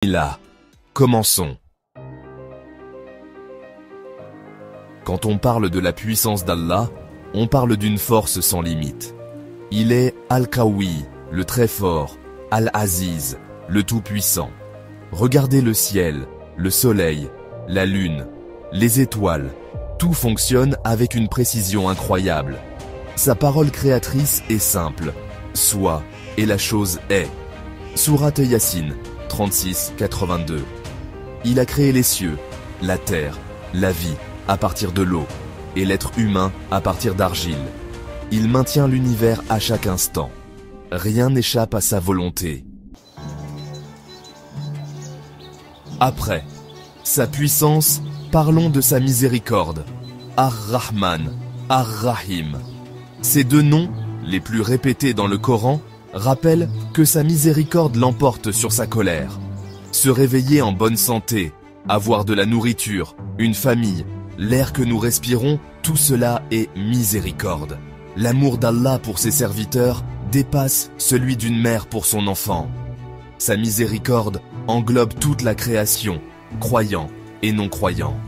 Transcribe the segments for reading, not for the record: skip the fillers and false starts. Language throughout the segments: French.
Là, commençons. Quand on parle de la puissance d'Allah, on parle d'une force sans limite. Il est Al-Qawi, le très fort, Al-Aziz, le tout-puissant. Regardez le ciel, le soleil, la lune, les étoiles, tout fonctionne avec une précision incroyable. Sa parole créatrice est simple, sois, et la chose est. Sourate Yassine 36-82. Il a créé les cieux, la terre, la vie, à partir de l'eau, et l'être humain à partir d'argile. Il maintient l'univers à chaque instant. Rien n'échappe à sa volonté. Après, sa puissance, parlons de sa miséricorde. Ar-Rahman, Ar-Rahim. Ces deux noms, les plus répétés dans le Coran, rappellent que sa miséricorde l'emporte sur sa colère. Se réveiller en bonne santé, avoir de la nourriture, une famille, l'air que nous respirons, tout cela est miséricorde. L'amour d'Allah pour ses serviteurs dépasse celui d'une mère pour son enfant. Sa miséricorde englobe toute la création, croyants et non-croyants.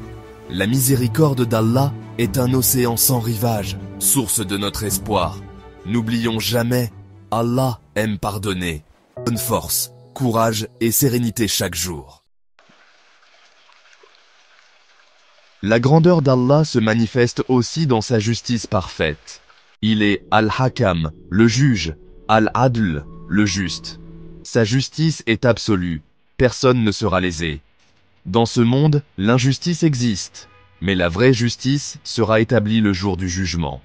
La miséricorde d'Allah est un océan sans rivage, source de notre espoir. N'oublions jamais, Allah aime pardonner. Bonne force, courage et sérénité chaque jour. La grandeur d'Allah se manifeste aussi dans sa justice parfaite. Il est Al-Hakam, le juge, Al-Adl, le juste. Sa justice est absolue, personne ne sera lésé. Dans ce monde, l'injustice existe, mais la vraie justice sera établie le jour du jugement.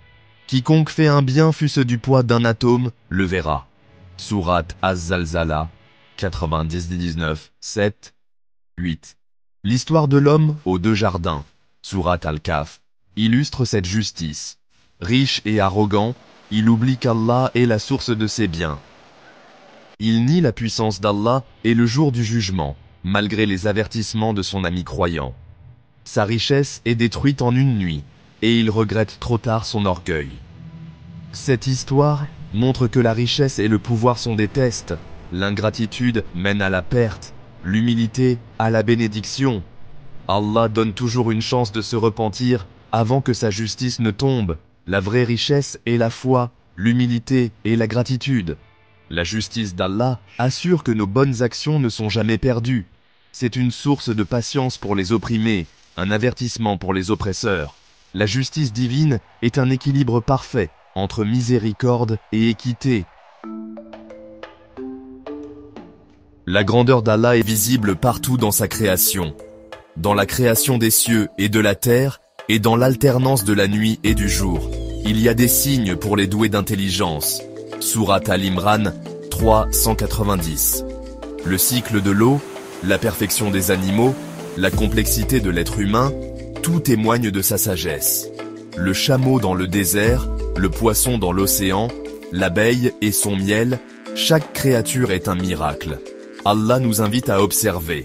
Quiconque fait un bien fût-ce du poids d'un atome, le verra. Sourate Az-Zalzala, 99, 7, 8. L'histoire de l'homme aux deux jardins, Sourate Al-Kahf, illustre cette justice. Riche et arrogant, il oublie qu'Allah est la source de ses biens. Il nie la puissance d'Allah et le jour du jugement, malgré les avertissements de son ami croyant. Sa richesse est détruite en une nuit, et il regrette trop tard son orgueil. Cette histoire montre que la richesse et le pouvoir sont des tests, l'ingratitude mène à la perte, l'humilité à la bénédiction. Allah donne toujours une chance de se repentir avant que sa justice ne tombe. La vraie richesse est la foi, l'humilité et la gratitude. La justice d'Allah assure que nos bonnes actions ne sont jamais perdues. C'est une source de patience pour les opprimés, un avertissement pour les oppresseurs. La justice divine est un équilibre parfait entre miséricorde et équité. La grandeur d'Allah est visible partout dans sa création. Dans la création des cieux et de la terre, et dans l'alternance de la nuit et du jour. Il y a des signes pour les doués d'intelligence. Sourate Al-Imran 3-190. Le cycle de l'eau, la perfection des animaux, la complexité de l'être humain, tout témoigne de sa sagesse. Le chameau dans le désert, le poisson dans l'océan, l'abeille et son miel, chaque créature est un miracle. Allah nous invite à observer.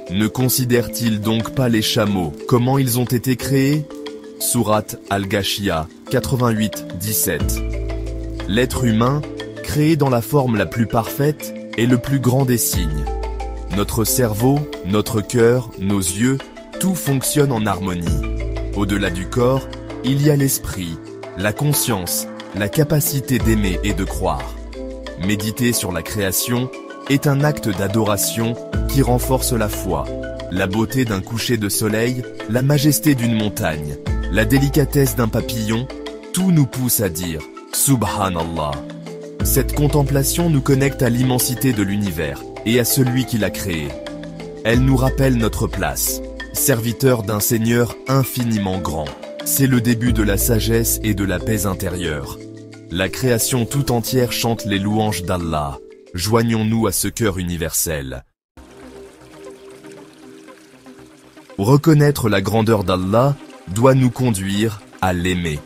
Ne considère-t-il donc pas les chameaux, comment ils ont été créés? Sourate Al-Ghashiyah 88-17. L'être humain, créé dans la forme la plus parfaite, est le plus grand des signes. Notre cerveau, notre cœur, nos yeux, tout fonctionne en harmonie. Au-delà du corps, il y a l'esprit, la conscience, la capacité d'aimer et de croire. Méditer sur la création est un acte d'adoration qui renforce la foi, la beauté d'un coucher de soleil, la majesté d'une montagne, la délicatesse d'un papillon, tout nous pousse à dire « Subhanallah ». Cette contemplation nous connecte à l'immensité de l'univers et à celui qui l'a créé. Elle nous rappelle notre place, serviteur d'un Seigneur infiniment grand. C'est le début de la sagesse et de la paix intérieure. La création tout entière chante les louanges d'Allah. Joignons-nous à ce cœur universel. Reconnaître la grandeur d'Allah doit nous conduire à l'aimer.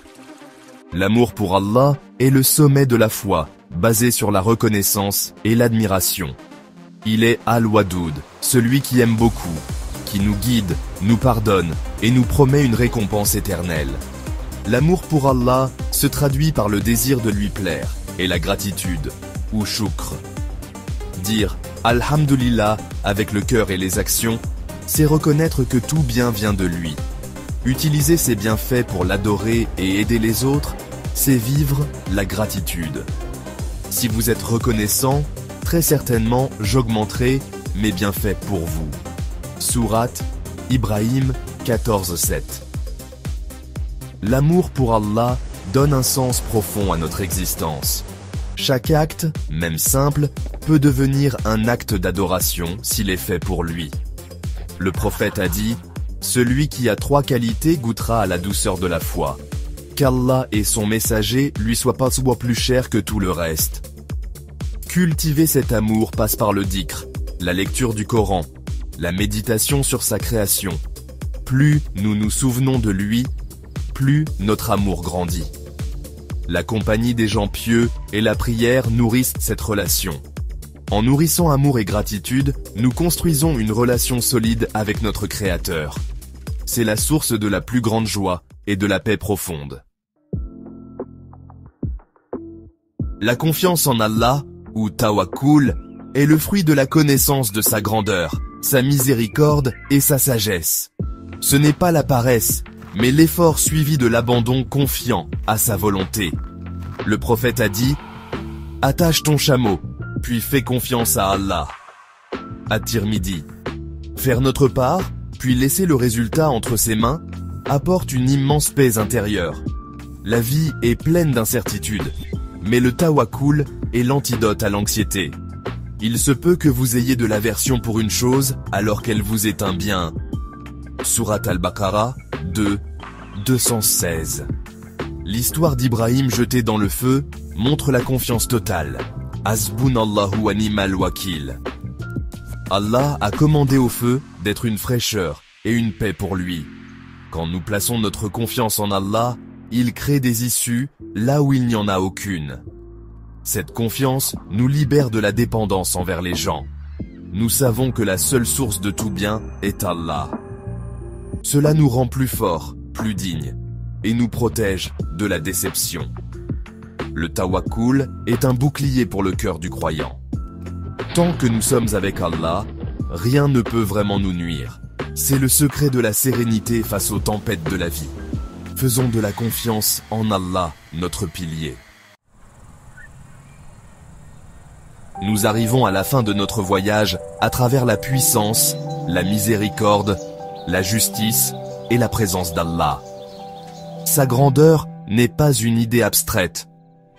L'amour pour Allah est le sommet de la foi, basé sur la reconnaissance et l'admiration. Il est Al-Wadoud, celui qui aime beaucoup, qui nous guide, nous pardonne et nous promet une récompense éternelle. L'amour pour Allah se traduit par le désir de lui plaire et la gratitude, ou shukr. Dire Alhamdulillah, avec le cœur et les actions, c'est reconnaître que tout bien vient de lui. Utiliser ses bienfaits pour l'adorer et aider les autres, c'est vivre la gratitude. Si vous êtes reconnaissant, très certainement j'augmenterai mes bienfaits pour vous. Sourate Ibrahim 14:7. L'amour pour Allah donne un sens profond à notre existence. Chaque acte, même simple, peut devenir un acte d'adoration s'il est fait pour lui. Le prophète a dit « Celui qui a 3 qualités goûtera à la douceur de la foi. Qu'Allah et son messager lui soient pas plus chers que tout le reste. » Cultiver cet amour passe par le dhikr, la lecture du Coran, la méditation sur sa création. Plus nous nous souvenons de lui, plus notre amour grandit. La compagnie des gens pieux et la prière nourrissent cette relation. En nourrissant amour et gratitude, nous construisons une relation solide avec notre Créateur. C'est la source de la plus grande joie et de la paix profonde. La confiance en Allah, ou tawakkul, est le fruit de la connaissance de sa grandeur, sa miséricorde et sa sagesse. Ce n'est pas la paresse, mais l'effort suivi de l'abandon confiant à sa volonté. Le prophète a dit « Attache ton chameau, puis fais confiance à Allah. » At-Tirmidhi. Faire notre part, puis laisser le résultat entre ses mains, apporte une immense paix intérieure. La vie est pleine d'incertitudes, mais le tawakkul est l'antidote à l'anxiété. Il se peut que vous ayez de l'aversion pour une chose alors qu'elle vous est un bien. Sourate Al-Baqarah 2, 216. L'histoire d'Ibrahim jeté dans le feu montre la confiance totale. Hasbunallahu wa ni'mal wakil. Allah a commandé au feu d'être une fraîcheur et une paix pour lui. Quand nous plaçons notre confiance en Allah, il crée des issues là où il n'y en a aucune. Cette confiance nous libère de la dépendance envers les gens. Nous savons que la seule source de tout bien est Allah. Cela nous rend plus forts, plus dignes, et nous protège de la déception. Le tawakkul est un bouclier pour le cœur du croyant. Tant que nous sommes avec Allah, rien ne peut vraiment nous nuire. C'est le secret de la sérénité face aux tempêtes de la vie. Faisons de la confiance en Allah notre pilier. Nous arrivons à la fin de notre voyage à travers la puissance, la miséricorde, la justice et la présence d'Allah. Sa grandeur n'est pas une idée abstraite.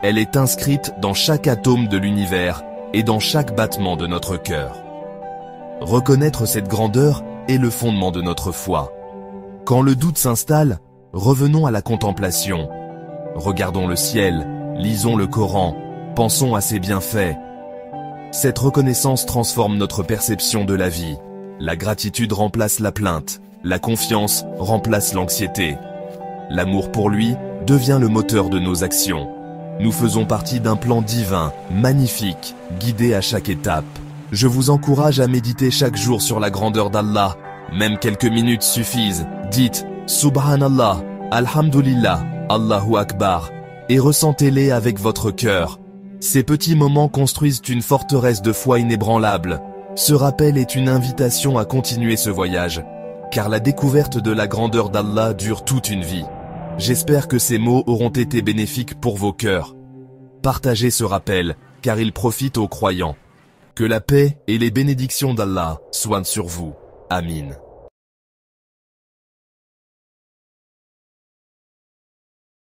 Elle est inscrite dans chaque atome de l'univers et dans chaque battement de notre cœur. Reconnaître cette grandeur est le fondement de notre foi. Quand le doute s'installe, revenons à la contemplation. Regardons le ciel, lisons le Coran, pensons à ses bienfaits. Cette reconnaissance transforme notre perception de la vie. La gratitude remplace la plainte, la confiance remplace l'anxiété. L'amour pour lui devient le moteur de nos actions. Nous faisons partie d'un plan divin, magnifique, guidé à chaque étape. Je vous encourage à méditer chaque jour sur la grandeur d'Allah. Même quelques minutes suffisent. Dites « Subhanallah, Alhamdulillah, Allahu Akbar » et ressentez-les avec votre cœur. Ces petits moments construisent une forteresse de foi inébranlable. Ce rappel est une invitation à continuer ce voyage, car la découverte de la grandeur d'Allah dure toute une vie. J'espère que ces mots auront été bénéfiques pour vos cœurs. Partagez ce rappel, car il profite aux croyants. Que la paix et les bénédictions d'Allah soient sur vous. Amin.